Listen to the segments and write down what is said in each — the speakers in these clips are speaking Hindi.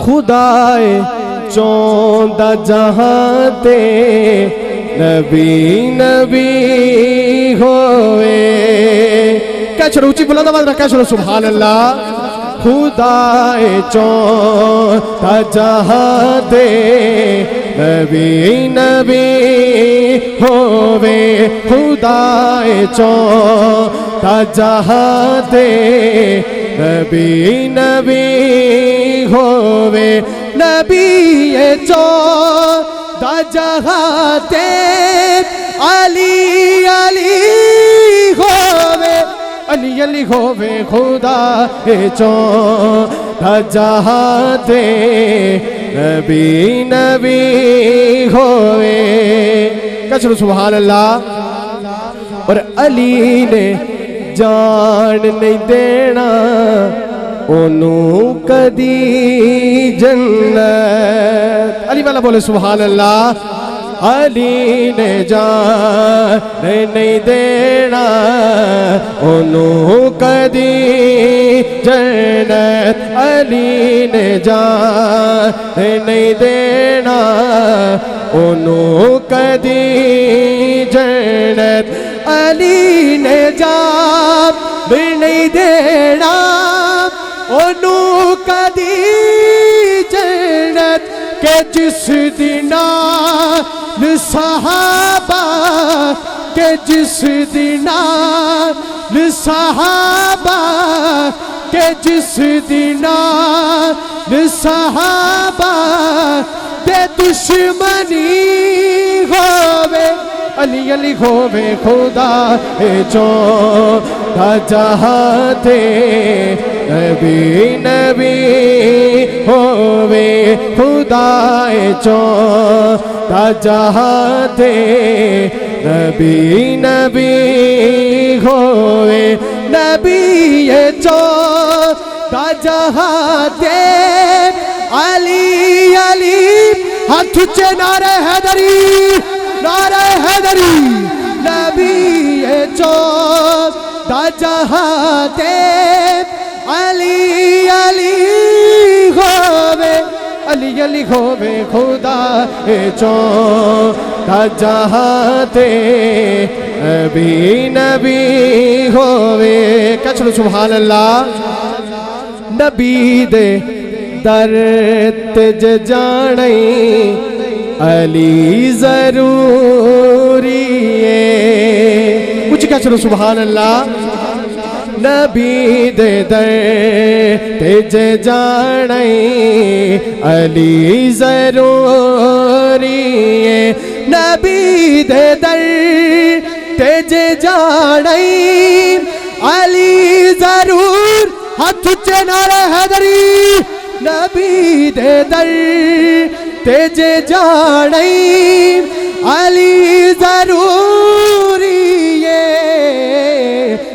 खुदाए चौंदा जहां ते नबी नबी होवे। क्या चलो ऊंची बुलंद आवाज रखा चलो सुभान अल्लाह। खुदाए चौंदा जहां ते नबी नबी होवे। खुदाए चौंदा जहां ते नबी नबी होवे। नबी चौंदा जहां ते अली अली होवे। अली अली होवे। खुदा चौंदा जहां ते नबी नबी होवे। क्या चलो सुभान अल्लाह। और अली ने जान नहीं देना ओनू कदी जन्नत। अली वाला बोले सुभान अल्लाह। अली ने जान नहीं देना ओनू कदी जन्नत। अली ने जान नहीं देना ओनू कदी जन्नत। अली ने जान नहीं देना ओनू कदी जन्नत। के जिस दिना सहाबा के जिस दिना सहाबा के जिस दिना सहाबा के दुश्मनी होवे। अली अली होवे। खुदा चौंदा जहां ते नबी नबी होवे। खुदा चौंदा जहां ते नबी नबी होवे। नबी चौंदा जहां ते अली अली। हाथ ऊंचे नारे हैदरी नारे हैदरी। नबी चौंदा जहां ते अली अली होवे। अली अली होवे। खुदा चौंदा जहां ते नबी नबी होवे। क्या चलो सुभान अल्लाह। नबी दे दर तेज जाने अली जरूरी है। कुछ क्या चलो सुभान अल्लाह। नबी दे दर तेज जाने अली जरूरी है। नबी दे दर तेज जाने अली जरूर। हाथ ऊंचे नारे हैदरी। नबी दे दर तेज जाने अली जरूरी है।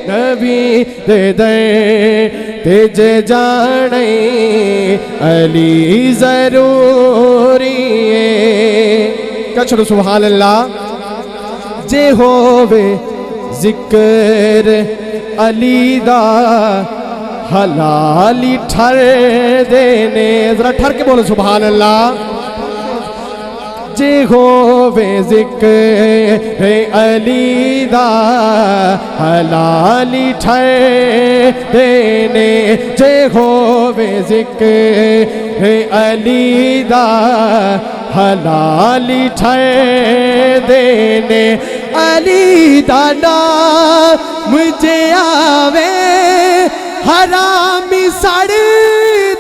नबी दे दर तेज जाने अली जरूरी है। क्या चलो सुभान अल्लाह। जे होवे जिक्र अली दा हलाली ठर देने। जरा ठर के बोलो सुभान अल्लाह। जे होवे जिक्र अली दा हलाली ठर देने। जे होवे जिक्र अली दा हलाली ठर देने। अली दा नाम मुझे आवे हरामी सड़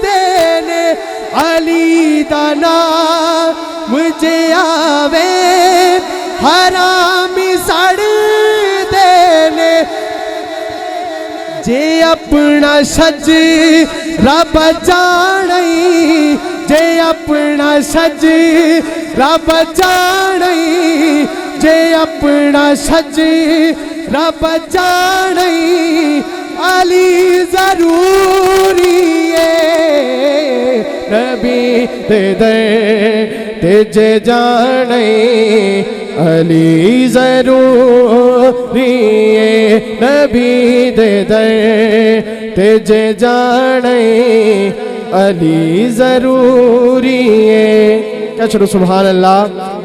देने। अली दा नाम मुझे आवे हरामी सड़ देने। जे अपना सज रब जाने जे अपना सज रब जाने जे अपना सज रब जाने अली जरूरी है। नबी दे दर तेज जाने अली जरूरी है। नबी दे दर तेज जाने अली जरूरी है। क्या चलो सुभान अल्लाह।